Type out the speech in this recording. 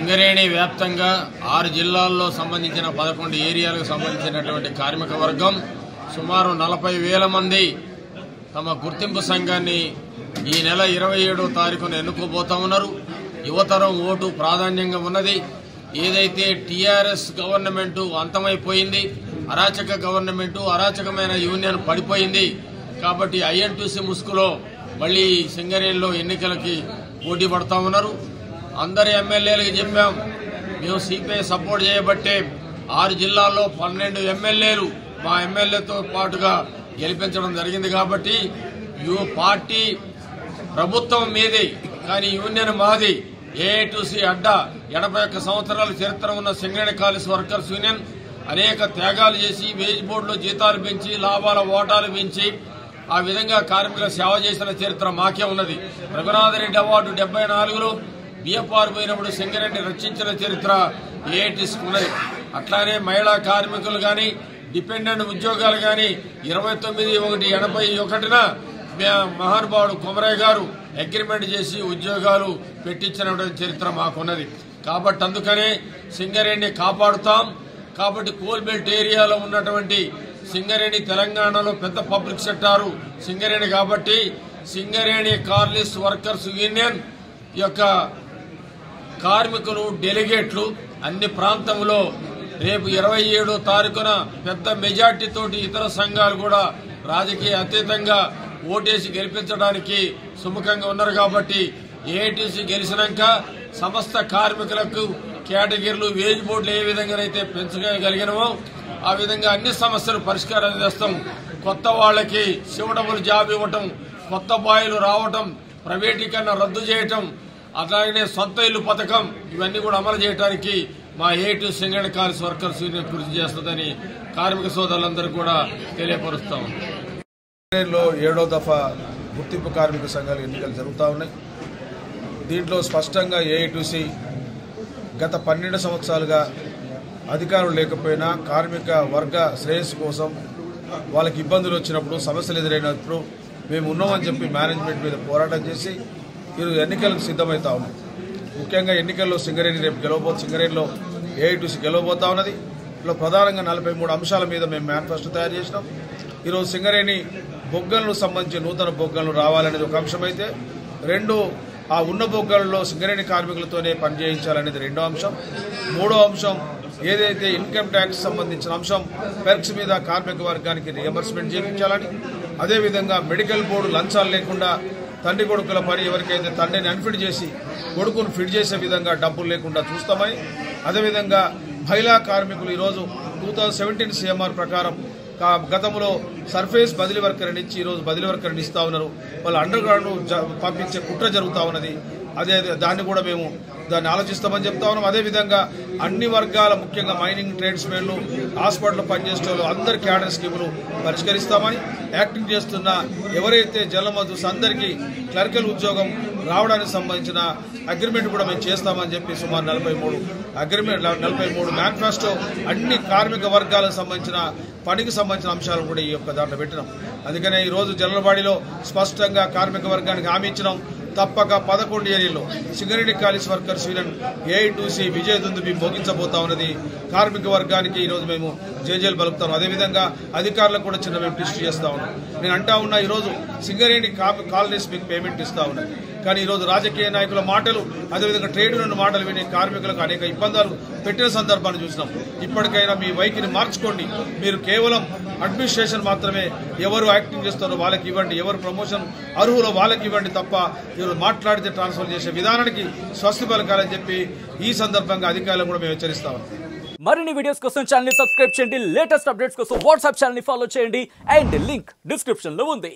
సింగరేణి వ్యాప్తంగా 6 జిల్లాల్లో సంబంధించిన 11 ఏరియాలకు సంబంధించినటువంటి కార్మిక వర్గం సుమారు 40,000 మంది తమ గుర్తింపు సంఘాన్ని ఈ నెల 27వ తారీఖున ఎన్నుకోబోతా ఉన్నారు. యువతరం ఓటు ప్రాధాన్యంగా ఉన్నది. ఏదైతే టీఆర్ఎస్ గవర్నమెంట్ అంతమైపోయింది, అరాచక గవర్నమెంట్, అరాచకమైన యూనియన్ పడిపోయింది. కాబట్టి ఐఎన్టీసీ ముసుగులో మళ్లీ సింగరేణిలో ఎన్నికలకి పోటీ పడతా ఉన్నారు. అందరి ఎమ్మెల్యేలకు చెప్పాం, మేము సిపిఐ సపోర్ట్ చేయబట్టే 6 జిల్లాల్లో 12 ఎమ్మెల్యేలు మా ఎమ్మెల్యేతో పాటుగా గెలిపించడం జరిగింది. కాబట్టి పార్టీ ప్రభుత్వం మీది, కానీ యూనియన్ మాది. ఏఐటీసీ అడ్డా 81 సంవత్సరాల చరిత్ర ఉన్న సింగరేణి కాలేజ్ వర్కర్స్ యూనియన్ అనేక త్యాగాలు చేసి వేజ్ బోర్డులో జీతాలు పెంచి లాభాల ఓటాలు పెంచి ఆ విధంగా కార్మికుల సేవ చేసిన చరిత్ర మాకే ఉన్నది. రఘునాథరెడ్డి అవార్డు 74లో బిఎఫ్ఆర్ పోయినప్పుడు సింగరేణిని రక్షించిన చరిత్ర ఏఐటీసీకి ఉన్నది. అట్లానే మహిళా కార్మికులు కానీ డిపెండెంట్ ఉద్యోగాలు కానీ 29/1/81న మహానుభావుడు కొమరయ్య గారు అగ్రిమెంట్ చేసి ఉద్యోగాలు పెట్టించిన చరిత్ర మాకున్నది. కాబట్టి అందుకనే సింగరేణిని కాపాడుతాం. కాబట్టి కోల్ బెల్ట్ ఏరియాలో ఉన్నటువంటి సింగరేణి తెలంగాణలో పెద్ద పబ్లిక్ సెక్టారు సింగరేణి. కాబట్టి సింగరేణి కార్లిస్ వర్కర్స్ యూనియన్ యొక్క కార్మికులు డెలిగేట్లు అన్ని ప్రాంతంలో రేపు 27వ తారీఖున పెద్ద మెజార్టీతోటి ఇతర సంఘాలు కూడా రాజకీయ అతీతంగా ఓటేసి గెలిపించడానికి సుముఖంగా ఉన్నారు. కాబట్టి ఏఐటీసీ గెలిచినాక సమస్త కార్మికులకు కేటగిరీలు వేజ్ బోర్డులు ఏ విధంగానైతే పెంచగలిగినమో ఆ విధంగా అన్ని సమస్యలు పరిష్కారం చేస్తాం. కొత్త వాళ్లకి సూటబుల్ జాబ్ ఇవ్వటం, కొత్త బాయిలు రావటం, ప్రైవేటీకరణ రద్దు చేయటం, అలాగే సొంత ఇల్లు పథకం, ఇవన్నీ కూడా అమలు చేయడానికి మా AITC Singareni colliery workers union కృషి చేస్తుందని కార్మిక సోదరులందరూ కూడా తెలియపరుస్తాం. సింగరేణిలో 7వ దఫా గుర్తింపు కార్మిక సంఘాల ఎన్నికలు జరుగుతూ ఉన్నాయి. దీంట్లో స్పష్టంగా ఏఐటీసీ గత 12 సంవత్సరాలుగా అధికారులు లేకపోయినా కార్మిక వర్గ శ్రేయస్సు కోసం వాళ్ళకి ఇబ్బందులు వచ్చినప్పుడు, సమస్యలు ఎదురైనప్పుడు మేము ఉన్నామని చెప్పి మేనేజ్మెంట్ మీద పోరాటం చేసి ఈరోజు ఎన్నికలకు సిద్ధమవుతా ఉన్నాం. ముఖ్యంగా ఎన్నికల్లో సింగరేణి రేపు సింగరేణిలో ఏఐటీసీ గెలవబోతా ఉన్నది. ఇలా ప్రధానంగా 43 అంశాల మీద మేము మేనిఫెస్టో తయారు చేసినాం. ఈరోజు సింగరేణి బొగ్గలను సంబంధించి నూతన బొగ్గలను రావాలనేది ఒక అంశం అయితే, 2 ఆ ఉన్న బొగ్గలలో సింగరేణి కార్మికులతోనే పనిచేయించాలనేది 2వ అంశం. 3వ అంశం ఏదైతే ఇన్కమ్ ట్యాక్స్ సంబంధించిన అంశం, పెర్క్స్ మీద కార్మిక వర్గానికి రియంబర్స్మెంట్ చేయించాలని, అదేవిధంగా మెడికల్ బోర్డు లంచాలు లేకుండా తండ్రి కొడుకుల పని ఎవరికైతే తండ్రిని అన్ఫిట్ చేసి కొడుకును ఫిట్ చేసే విధంగా డబ్బులు లేకుండా చూస్తామని, అదేవిధంగా మహిళా కార్మికులు ఈరోజు 2017 సిఎంఆర్ ప్రకారం గతంలో సర్ఫేస్ బదిలీ వర్కర్ని ఇచ్చి ఈరోజు బదిలీ వర్కర్ని ఇస్తా ఉన్నారు. వాళ్ళు అండర్ గ్రౌండ్ పంపించే కుట్ర జరుగుతూ ఉన్నది. దాన్ని కూడా మేము దాన్ని ఆలోచిస్తామని చెప్తా ఉన్నాం. అదేవిధంగా అన్ని వర్గాల, ముఖ్యంగా మైనింగ్ ట్రేడ్స్మెన్లు, హాస్పిటల్లో పనిచేసే వాళ్ళు అందరి క్యాడర్ స్కీములు పరిష్కరిస్తామని, యాక్టింగ్ చేస్తున్న ఎవరైతే జలమధుస్ అందరికీ క్లరికల్ ఉద్యోగం రావడానికి సంబంధించిన అగ్రిమెంట్ కూడా మేము చేస్తామని చెప్పి సుమారు 43 మేనిఫెస్టో అన్ని కార్మిక వర్గాలకు సంబంధించిన పనికి సంబంధించిన అంశాలను కూడా ఈ యొక్క దాంట్లో పెట్టినాం. అందుకనే ఈరోజు జనరల్బాడీలో స్పష్టంగా కార్మిక వర్గానికి హామీ ఇచ్చినాం. తప్పక 11 ఏరియాలో Singareni colliery workers union AITC విజయదుందుబి మోగించబోతా ఉన్నది. కార్మిక వర్గానికి ఈరోజు మేము జేజేలు పలుకుతాం. అదేవిధంగా అధికారులకు కూడా చిన్న మేము టెస్ట్ చేస్తా ఉన్నాం. నేను అంటా ఉన్నా, ఈరోజు సింగరేణి కాలనీస్ మీకు పేమెంట్ ఇస్తా ఉన్నాయి, కానీ ఈరోజు రాజకీయ నాయకుల మాటలు, అదేవిధంగా ట్రేడ్ యూనియన్ మాటలు విని కార్మికులకు అనేక ఇబ్బందులు పెట్టిన సందర్భాన్ని చూసినాం. ఇప్పటికైనా మీ వైఖరిని మార్చుకోండి. మీరు కేవలం అడ్మినిస్ట్రేషన్ మాత్రమే, ఎవరు యాక్టింగ్ చేస్తారో వాళ్ళకి ఇవ్వండి, ఎవరు ప్రమోషన్ అర్హులో వాళ్ళకి ఇవ్వండి తప్ప ఎవరు మాట్లాడితే ట్రాన్స్ఫర్ చేసే విధానానికి స్వస్తి పలకాలని చెప్పి ఈ సందర్భంగా అధికారులను కూడా మేము హెచ్చరిస్తాం. మరిన్ని వీడియోస్ కోసం ఛానల్ ని సబ్స్క్రైబ్ చేయండి. లేటెస్ట్ అప్డేట్స్ కోసం వాట్సాప్ ఛానల్ ని ఫాలో చేయండి. అండ్ లింక్ డిస్క్రిప్షన్ లో ఉంది.